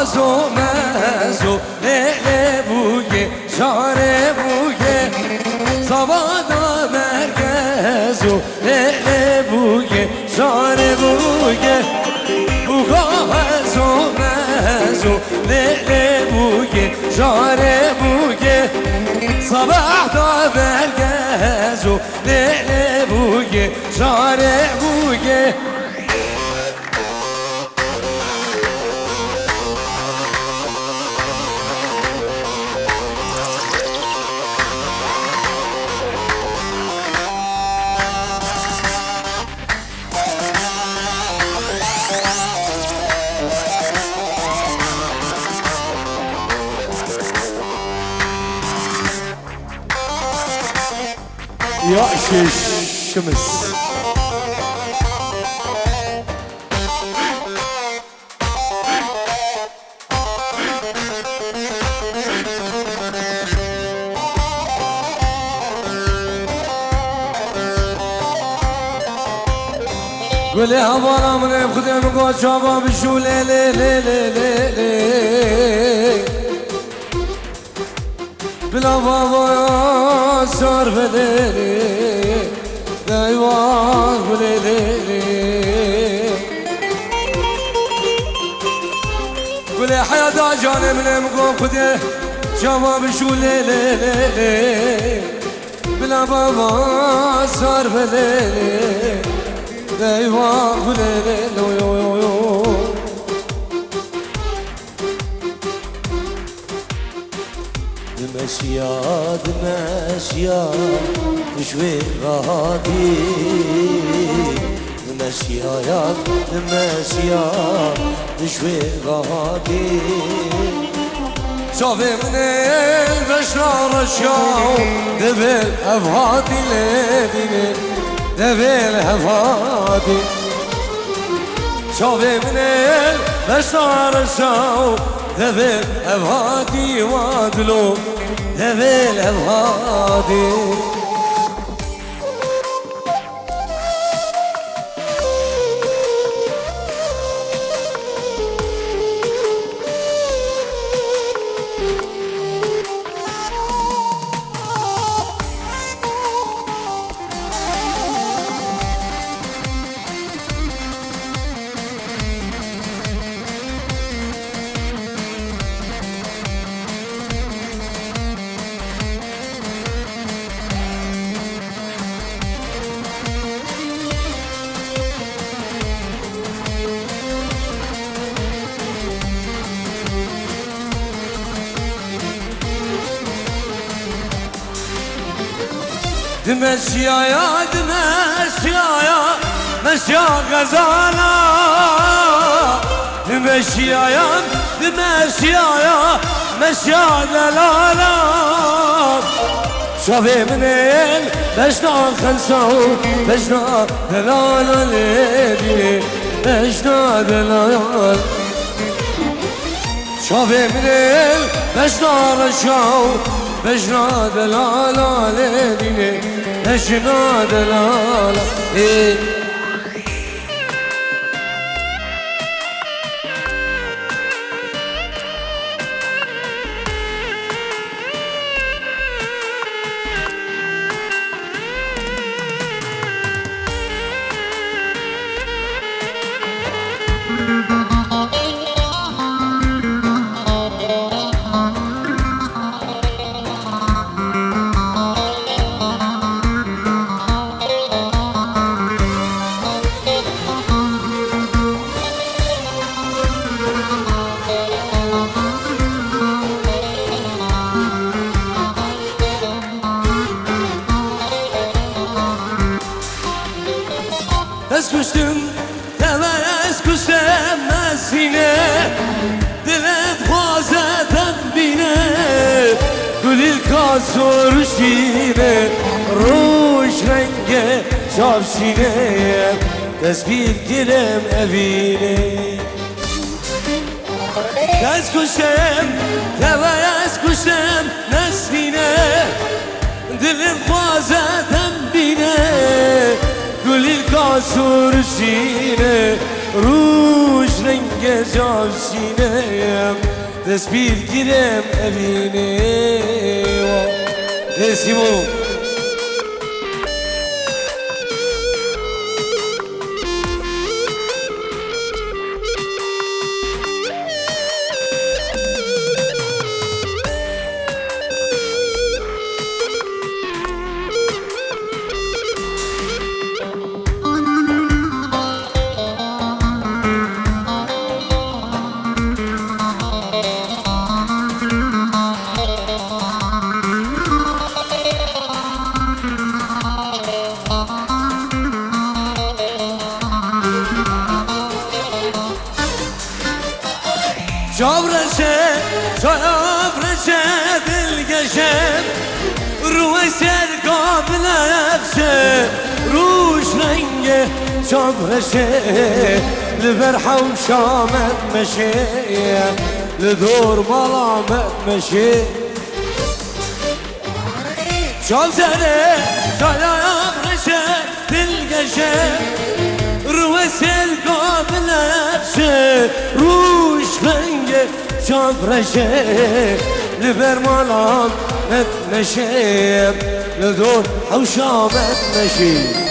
غازو مزو لیل بوگه شاره بوگه سوادا مرگزو لیل بوگه شاره بوگه غازو مزو لیل بوگه شاره بوگه سوادا مرگزو لیل بوگه شاره بوگه يعش الشمس قولي هبارا من بخدم قوة شابا بشو لي لي لي لي لي لي بلا بابا يا سار بدلي دايوان قولي لي لي قولي حياة جاني من مقوم خدي شابا بشو لي لي لي لي بلا بابا سار بدلي دايوان قولي لي لي دمشيا دمشيا تشوي غادي دمشيا يا دمشيا تشوي غادي شوفي من البشرة رشاو دبل أفهادي ليدي دبل أفهادي شوفي من البشرة رشاو دبل أفهادي وادلو دبل أفهادي دمشيا يا دمشيا يا مشيا غزالا دمشيا يا دمشيا يا مشيا دلالا شافي من بشنا خلصو بشنا دلالا ليدي بشنا دلالا شافي من بشنا رشاو بشنا دلالا ليدي بشنا دلالا اسکشتم دمر اسکشتم مسینه دلم خوازتم بینه گلیل کاسور شینه روش رنگ شافشینه تسبیل گلم اوینه اسکشتم دمر اسکشتم مسینه دلم خوازتم بینه گلیل کاسور شینه روش رنگ جاوشینه دست بیر گیرم اوینه اسیمو جابرشه جابرشه دلگشم روی سر قابل افشه روش رنگ جابرشه لبرحه و شامت مشه لدور ملامت مشه جابزره جابرشه دلگشم روی سر قابل افشه روش رنگ جابرشه لبر مالام نتنشه لدور حوشامت نشی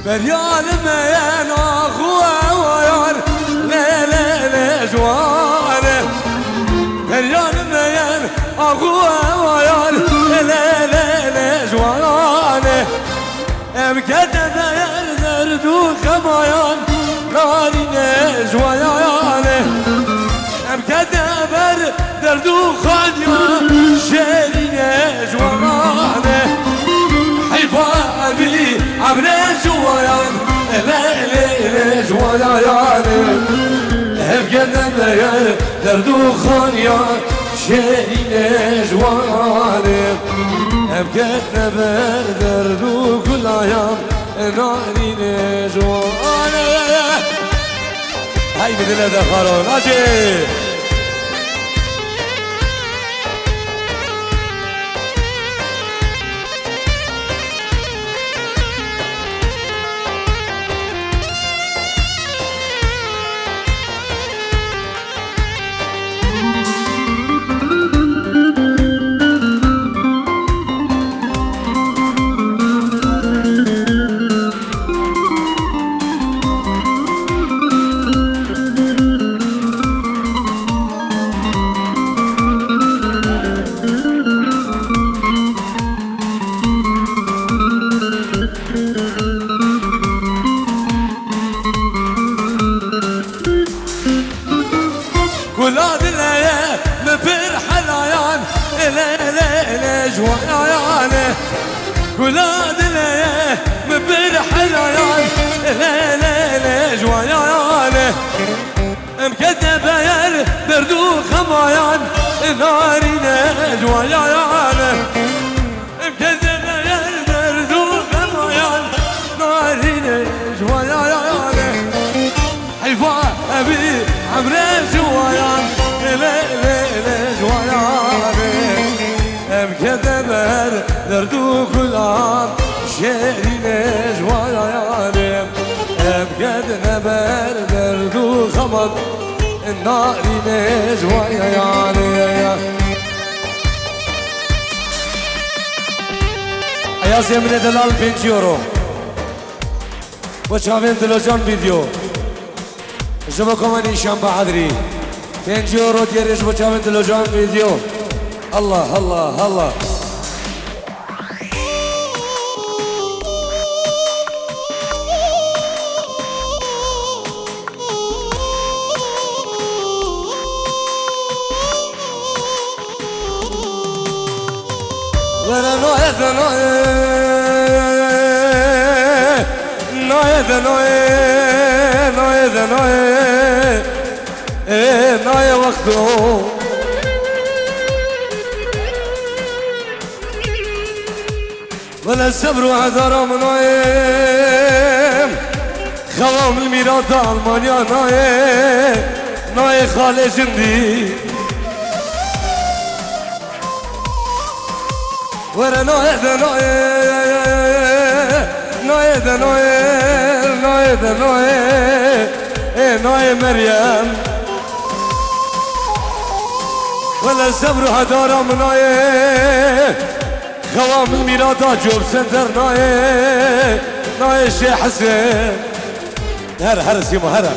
بريال ميان اخوه ويان لا لا لا جوانه بريال ميان اخوه ويان لا لا لا جوانه ام كتب يردرد وخمايان ناري نجوانه ام كتب يردرد وخمايان شيري نجوانه حيفاني عبريش ويان لا لا جوانيان هبقنا ميان دردو خانيان شيرين جواني هبقنا بر دردو كل ايام نارين جواني هاي بدنا دخلون اجي ولاد الليل مفرح العيان لا لا لا جوانه ولاد الليل مفرح العيان لا لا لا جوانه مكتب يا بردو خمايان ناري جوانه مكتب يا بردو خمايان ناري جوانه حيفا ابي عمري جوانان لا لا لا جوانان ام كذبر دردو كلان شيرين جوانان ام كذبر دردو خمد النارين جوانان اياز يمني دلال 5 يورو وشافين تلوجان فيديو شما كمان شنبه حضري 5 يورو ديرش بچاوين تلوجان فيديو الله الله الله ولا نويت ناي وقته ولا الصبر وهدر منايم خوام الميراد ألمانيا ناي خالي جندي ورا ناي ده ناي مريم ولا الصبر هدار مناي خوام الميرادا جوب سنتر ناي شيخ حسين هرا سيمو هرا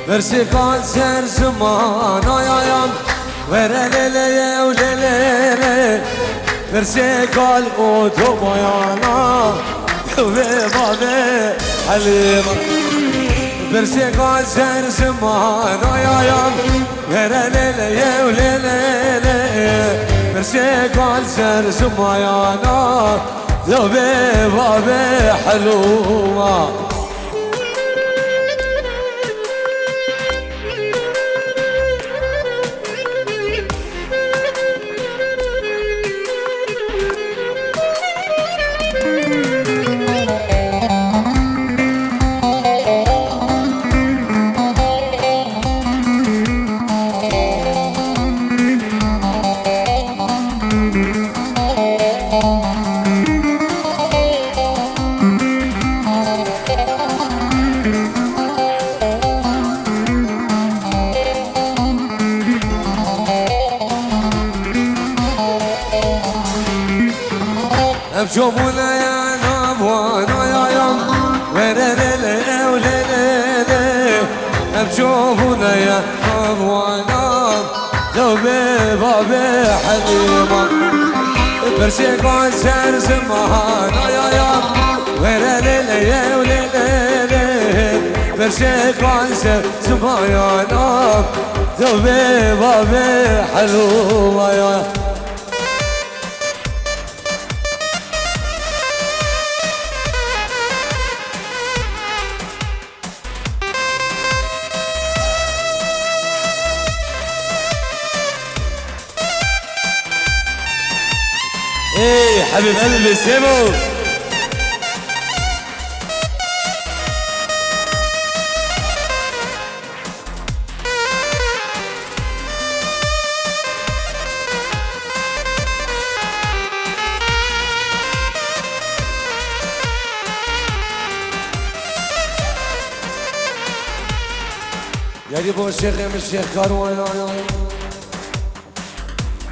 برسي قال سر زمان آيام ورا ليلة وليلة برسي قال أوتو بيانا وبابا حليمة برسي قال سر زمان آيام ورا ليلة وليلة برسي قال سر زمانا وبابا حلومة بشوفونا يا نبوانا يا يوم وليلة وليلة بشوفونا يا نبوانا دوبي بابي حليمة برسي قال سر زمانا يا يوم وليلة وليلة برسي قال سر زمانا دوبي بابي حلومة يا ايه حبيب قلبي سيمو يا دي بو الشيخ يا الشيخ كاروان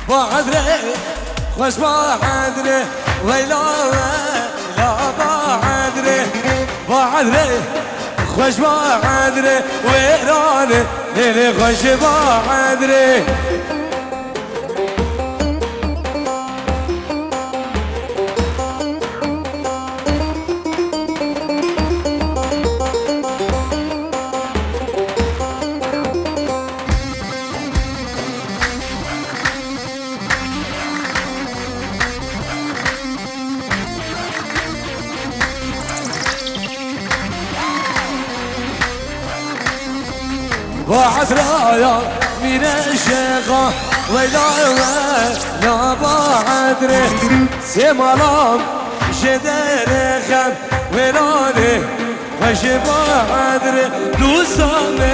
بعد خوش بعدري ويلا لا بعدري خوش بعدري ويراني ليلي خوش بعدري بعد رايا من الشيخة ويلا لا بعدري سمالام شدر خم ويلاني خوش بعدري دوستاني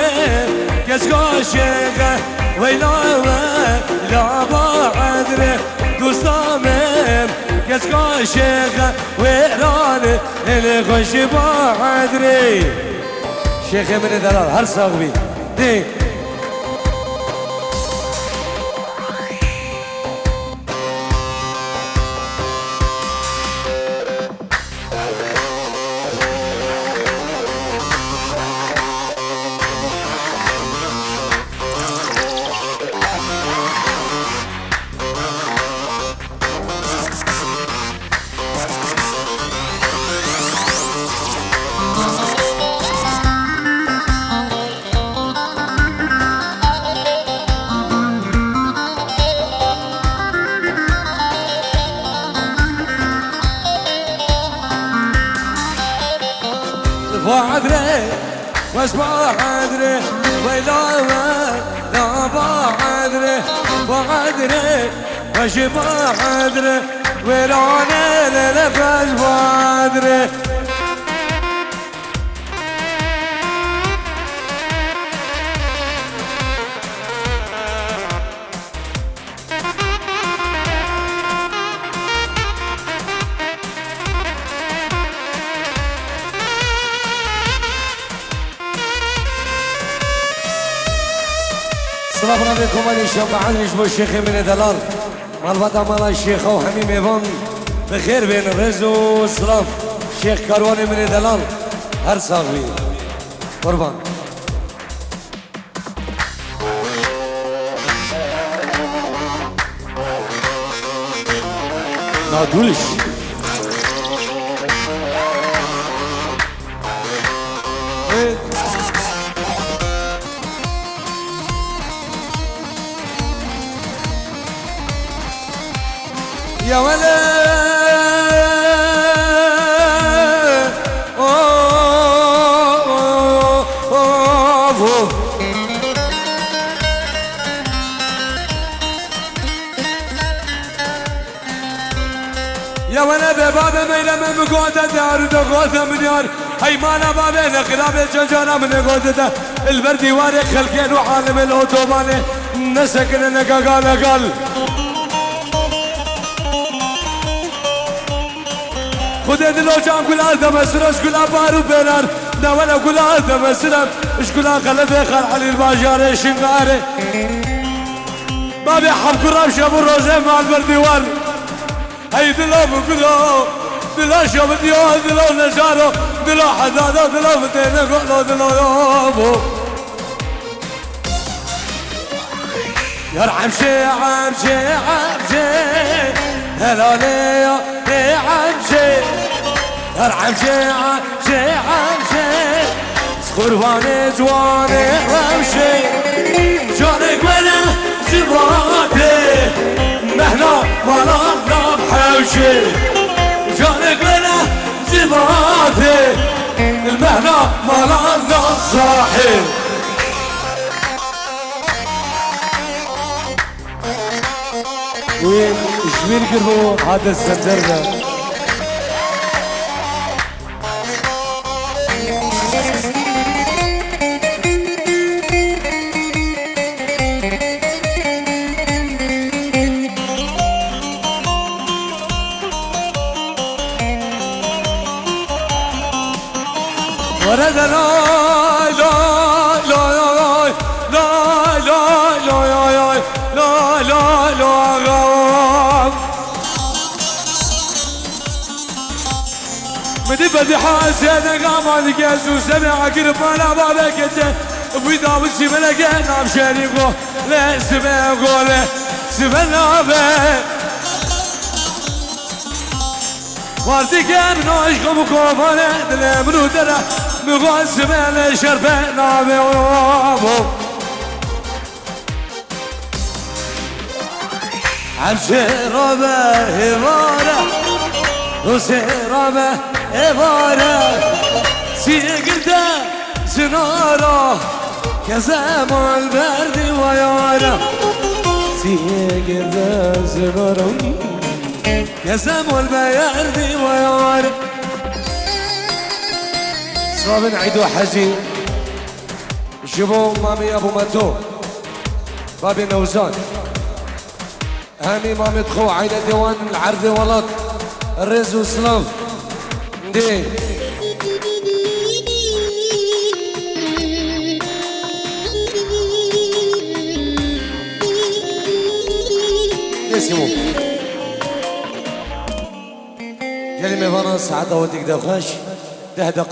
كسكا شيخة ويلا لا بعدري دوستاني كسكا شيخة ويلاني اللي خوش بعدري شيخ من دلال هر صاحبي دي وش بعدري ولا لا بعدري بعدري وش بعدري ويراني لك وش بعدري السلام عليكم أنا الشاب علي جبو الشيخ من دلال مال بطا مال الشيخ وحميم يفون بخير بين الرزو والسلام الشيخ كارواني من دلال هر صاغوي قربان نادولش يا ولد يا ولد بابا ميلا من مقودة دار ودقودة من يار هيمانا بابا نقلاب الجنجانة من قودة البردي واري خلقين وعالم الأوتوباني نسكن نقاقال قال خذ دلو جام كل هذا مسرة شكل أبارو بينار نولا كل هذا مسرة شكل خلفه خل علي الباجار شنقاري ما بيحب كرام شاب الروزة مع البرديوان هاي دلو بكلو دلو شاب ديوان دلو نجارو دلو حدادو دلو متين قولو دلو يوبو يرحم شي عمشي عمشي هلا ليا لي عمشي يرحم شي عمشي عمشي سخرفاني جواني عمشي جانك ولا جباتي مهنا مالنا بحوشي جانك ولا جباتي المهنا مالنا صاحي وين جميل قربو هذا السندر ده ورد لا لا لا لا لا لا لا لا لا مدي بدي حاسين قام على جازو سمع قرب انا بالك انت ويدا وسي ملقنا بشريكو لا سمع قوله سمعنا به وارتي كان نعيشكم وكوفانا دلمنو درا مغان سمعنا شرفنا بوابو عمشي ربا هبارة وسي ربا هبارة سيقردا زنارة كزام البرد ويارة سيقردا زنارة كزام البرد ويارة صابن عيدو حزين جيبو مامي ابو ماتو بابي نوزان هاني مامي تخو عيدة ديوان العرض ولط الرز وسلام دي اسمه جالي ميفانا سعادة وديك دخاش ده دقاش